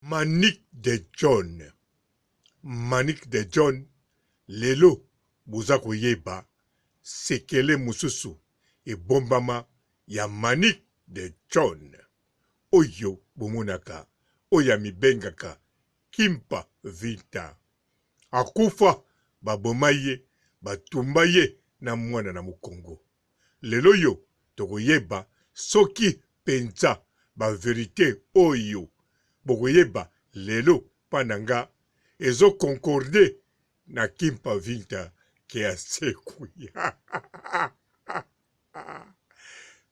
Manik de John. Manik de John. Lelo boza koyeba sekele mususu e bombama ya Manik de John. Oyo bomonaka oya mibengaka Kimpa Vita. Akufa baboma ye batumba ye na mwana na mukongo. Lelo yo tokoyeba soki penza ba verite oyo bokoyeba lelo pananga ezo concorde na Kimpa Vita ke asekuya.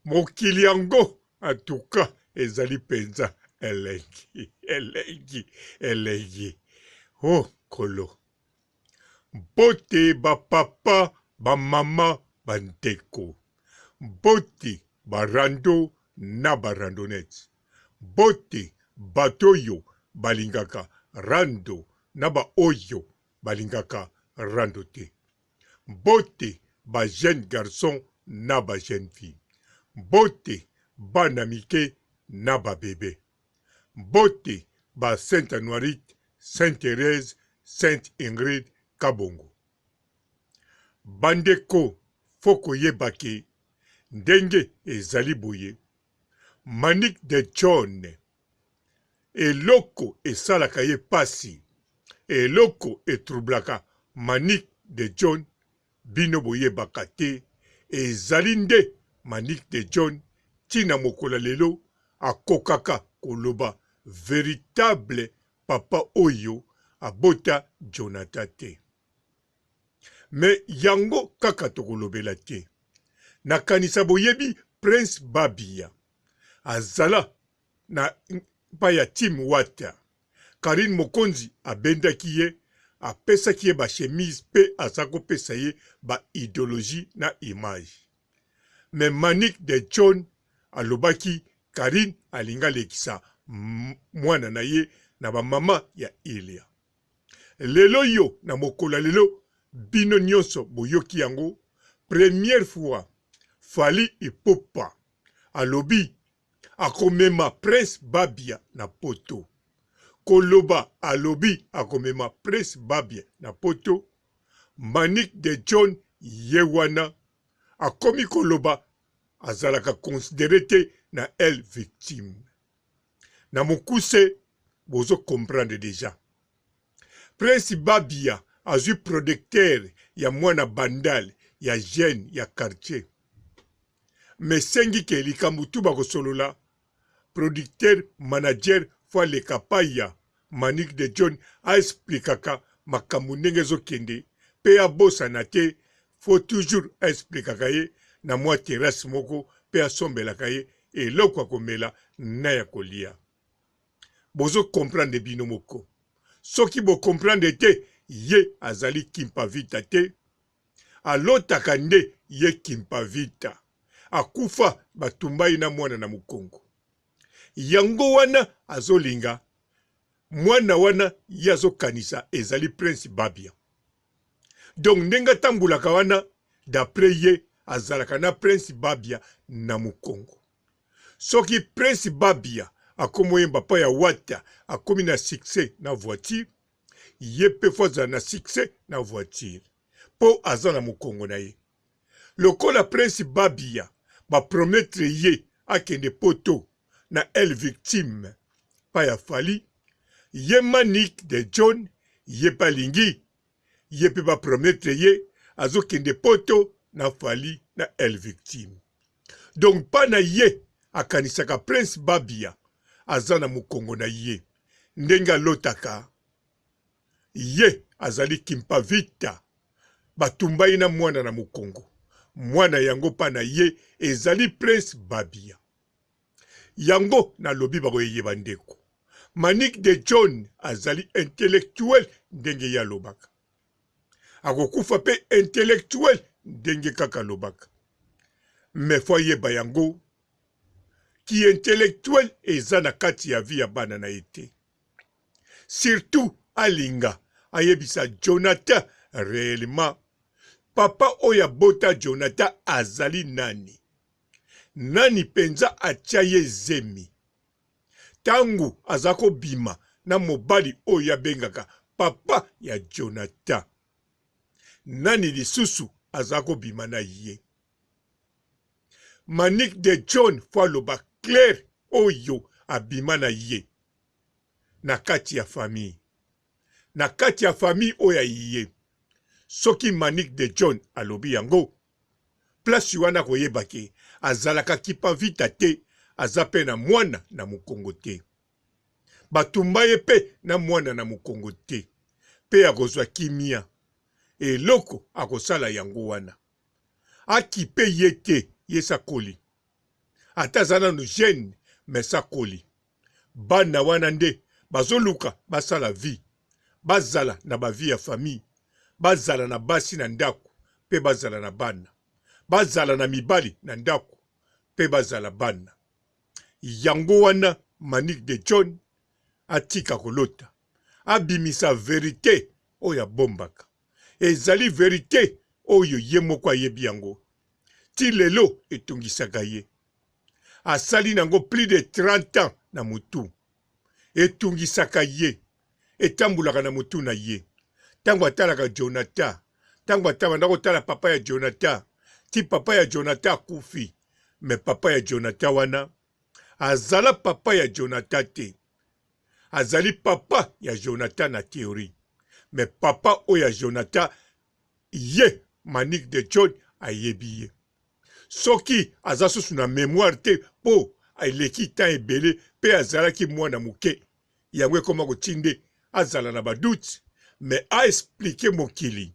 Mokili yango atuka ezali penza elengi. Oh kolo. Bote ba papa, ba mama, ba ndeko. Bote barando na barandonet. Bote batoyo balingaka rando na ba oyo balingaka rando te. Bote ba jeune garçon na ba jeune fille. Bote bana mike na ba bébé. Bote ba Sainte Anuarite, Sainte Thérèse, Sainte Ingrid Kabongo. Bandeko foko yebake ndenge ezali boye. Manik de John. Eloko esalaka ye pasi. Eloko etroublaka Manik de John. Bino boye bakate. Ezali nde Manik de John. Tina mokola lelo akokaka koloba véritable papa oyo abota Jonathan te. Me yango kaka tokolobela te. Nakanisa boyebi Prince Babia. Azala na paya Tim Wata. Karine Mokonzi abendaki ye, apesaki ye ba chemise pe azako pesa ye ba idéologie na image. Me Manik de John alobaki Karine alinga lekisa mwana na ye na ba mama ya Ilia. Lelo yo na mokola lelo bino nyonso boyoki yango première fois Fally Ipupa alobi akomema Prince Babia na poto. Koloba alobi akomema Prince Babia na poto. Manik de John yewana akomi koloba azalaka considéré te na elle victime. Na mokuse bozo comprendre déjà. Prince Babia azui producteur ya mwana bandal ya jeune ya quartier. Mesengi ke likambo tu bakosolola producteur manager fois le kapaya Manik de John a explikaka makambo ndenge ezokende pe abosana te faut toujours explikaka ye na mwa terrasse moko pe asombelaka ye eloko akomela na ya kolia. Bozo comprendre bino moko. Soki bo comprendre te ye azali Kimpa Vita te. Alotaka nde ye Kimpa Vita. Akufa batumbai na mwana na mukongo. Yango wana azolinga. Mwana wana yazo kanisa ezali Prince Babia. Donc ndenga tambulaka wana d'après ye azalaka na Prince Babia na mukongo. Soki Prince Babia akomoyemba pa ya Wata akomi na succès na voiture, ye pe foza na succès na voiture. Po aza na mukongo na ye. Lokola Prince Babia ba promettre ye akende poto na elle victime pa ya Fally, ye Manik de John ye palingi ye pe ba promettre ye azokende poto na Fally na elle victime. Donc pa na ye akanisaka Prince Babia aza na mukongo na ye ndenga lotaka ye azali Kimpa Vita batumbai na mwana na mukongo. Mwana yango pa na ye ezali Prince Babia. Yango na lobi bakoye bandeko. Manik de John azali intellectuel ndenge ya lobaka. Akokufa pe intellectuel ndenge kaka lobaka. Me fwa yeba yango ki intellectuel eza na kati ya vie ya bana na ete. Surtout alinga ayebisa Jonathan réellement papa oya bota Jonathan azali nani. Nani penza atia ye zemi. Tangu azako bima na mobali oyo abengaka papa ya Jonathan. Nani lisusu aza kobima na ye? Manick de John fo aloba clair oyo abima na ye na kati ya famille. Na kati ya famille oyo ye. Soki Manick de John alobi yango, place wana koyebake azalaka kipa vita te, azape na mwana na mukongo te. Batumba ye pe na mwana na mukongo te. Pe akozwa kimia. Eloko akosala yango wana. Akipe ye te, ye sakoli. Ata zana no jeune, me sakoli. Bana wana nde, bazoluka basala vie. Bazala na ba vie ya famille. Bazala na basi na ndako, pe bazala na bana. Bazala na mibali na ndako, pe bazala bana. Yango wana Manick de John atika kolota. Abimisa verite oyo bombaka. Ezali verite oyo ye moko ayebi yango. Ti lelo etungisaka ye. Asali nango plus de 30 ans na mutu. Etungisaka ye. Etambulaka na mutu na ye. Tango atalaka Jonathan. Tango atalaka kotala papa ya Jonathan. Ti papa ya Jonathan akufi. Me papa ya Jonathan wana. Azala papa ya Jonathan te. Azali papa ya Jonathan na théorie. Me papa oya Jonathan ye Manick de John ayebi ye. Soki azasusu na mémoire te po aileki tan ebele pe azalaki mwana muke. Yango ekoma kotinde azala na badoute. Me a expliqué mokili.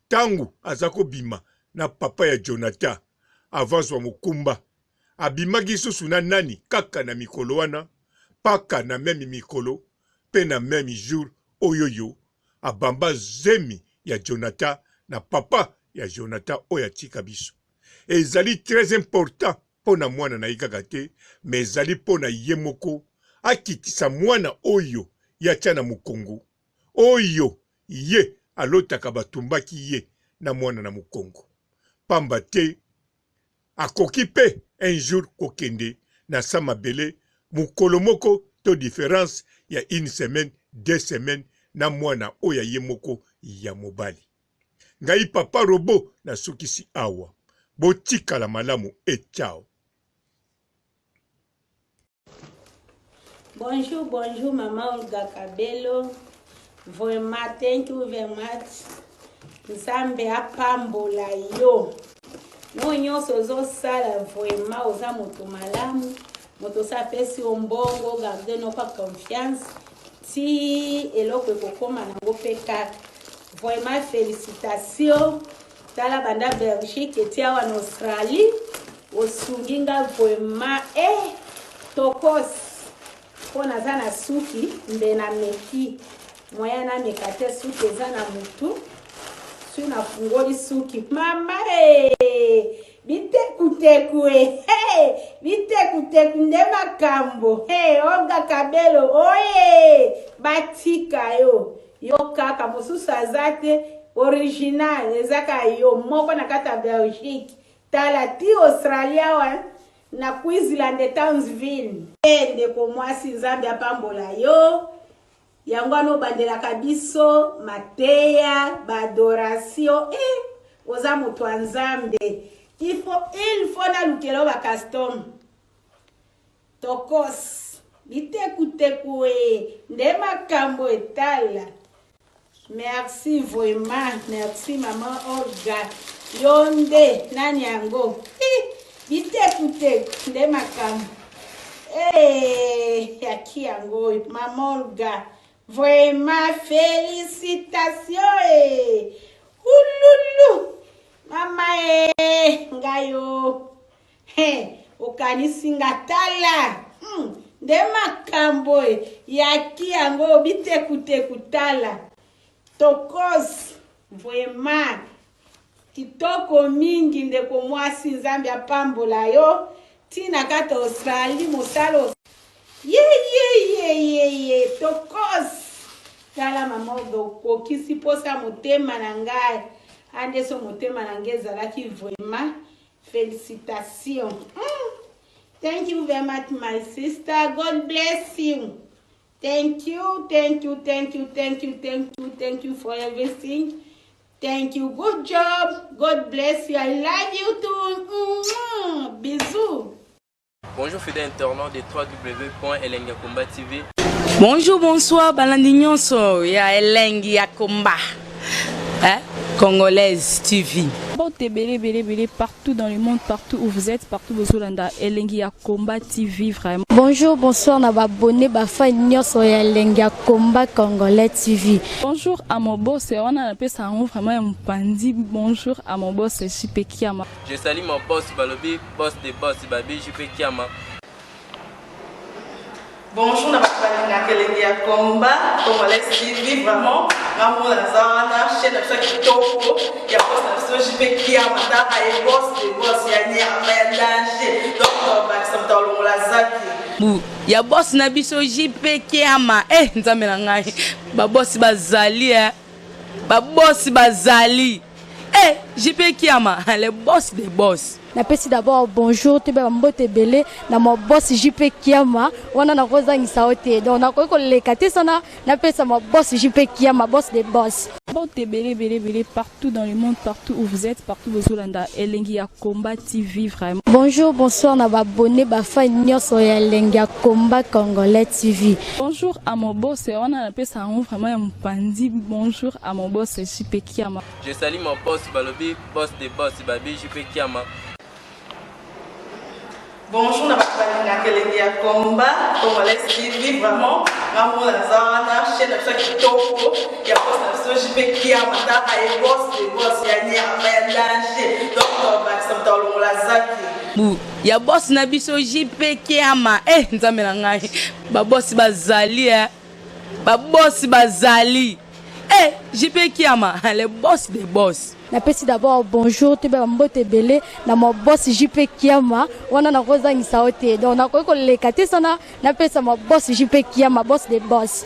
Tangu azako bima na papa ya Jonathan avazwa mukumba. Abimaki susu na nani kaka na mikolo wana. Paka na memi mikolo. Pe na memi jour oyoyo. Abamba zemi ya Jonathan na papa ya Jonathan oya tika biso. Ezali très important pona mwana na ikaka te. Me ezali pona ye moko. Akitisa mwana oyo ya tia mukongo. Oyo ye alotaka batumbaki ye na mwana na mukongo. Pamba te akoki pe un jour kokende na samabele mukolo moko to différence ya une semaine, 2 semaines na mwana oya ye moko ya mobali. Ngai papa Robo na sukisi awa. Botika la malamu ciao. Bonjour, bonjour, Maman Olga Kabelo. Vraiment, thank you very much. Nzambe apambola yo. No nyonso ozosala vraiment oza moto malamu. Moto sapesi ombongo, garde no kwa confiance. Ti eloko ekokoma nango pe kaka. Vraiment, félicitations. Tala banda Belgique eti awa en Australie. Osunginga vraiment tokos. Pona zana suki mbena meki. Moya na mekate suki zana mutu. Suna fungoli suki. Mama Bitekuteku Bitekuteku nde makambo. Olga Kabelo oye. Batika yo. Yo kaka mosusu azate original ezaka yo moko na kata Belgique. Tala ti Australia wa na Queensland de Townsville. Ndeko mwasi Nzambe apambola yo. Yango no bandela kabiso mateya badoration oza moto wa Nzambe. Il faut na lukelo ba custom. Tokos bitekuteku nde makambo etala. Merci vraiment, merci maman Olga. Yonde nani yango. Bitekuteku nde makambo. Yaki yango maman Olga. Vraiment félicitations. Ululu. Mama ngayo. Okanisi ngatala. Nde makambo yaki yango bitekuteku tala. Tokos vraiment kitoko mingi ndeko mwasi Nzambe apambola yo tina kata Australie mosalo ye tokos tala mama okokisi posa motema na ngai ande so motema na ngai ezalaki vraiment félicitations. Thank you very much my sister, God bless you. Thank you for everything. Thank you. Good job. God bless you. I love you too. Bisous. Bonjour fidèles internautes de www.elengiakomba TV. Bonjour, bonsoir, balandi nyonso ya Elengi ya Komba. Congolaise TV. Bon, belé partout dans le monde, partout où vous êtes, partout où vous êtes, Elengi ya Komba TV vraiment. Bonjour, bonsoir, na abonné bafa nyonso ya Elengi ya Komba Congolais TV. Bonjour à mon boss, on a appelé ça vraiment un pandi. Bonjour à mon boss, JP Kiama. Je salue mon boss Balobi, boss des boss Babi, JP Kiama. Bonjour, na Elengi ya Komba Congolais TV vraiment. Maman la zana, chaîne de chaque kitoko, ya boss na JP Kiama, ta ay boss des boss ya ni a danger. Donc ba ça dans la zaki. Ya boss na biso JP Kiama. Nzambe na ngai. Ba boss bazali Ba boss bazali. JP Kiama, le boss des boss. Napesi d'abord bonjour, tu vas mbote belé na mon boss JP Kiama, wana na kozangisa ote. Donc na ko lekate sana, napesa mon boss JP Kiama, boss des boss. Bon, belé partout dans le monde, partout où vous êtes, partout où vous êtes, Elengi ya Komba TV vraiment. Bonjour, bonsoir, na abonné bafa nyonso ya Elengi ya Komba Congolais TV. Bonjour à mon boss, on a appelé ça vraiment un pandi. Bonjour à mon boss JP Kiama. Je salue mon boss Balobi, boss des boss Babi, JP Kiama. Bonjour, na Elengi ya Komba Congolais TV vraiment. Maman la zana, chaîne de chaque kitoko, ya boss na JP Kiama, ta ay boss des boss ya ni a danger. Donc ba ça dans la zaki. Ya boss na biso JP Kiama. Nzambe na ngai. Ba boss bazali Ba boss bazali. JP Kiama, le boss des boss. Napesi d'abord bonjour, tu vas mbote belé na mon boss JP Kiama, wana na kozangisa ote. Donc na ko lekate sana, napesa mon boss JP Kiama, boss des boss.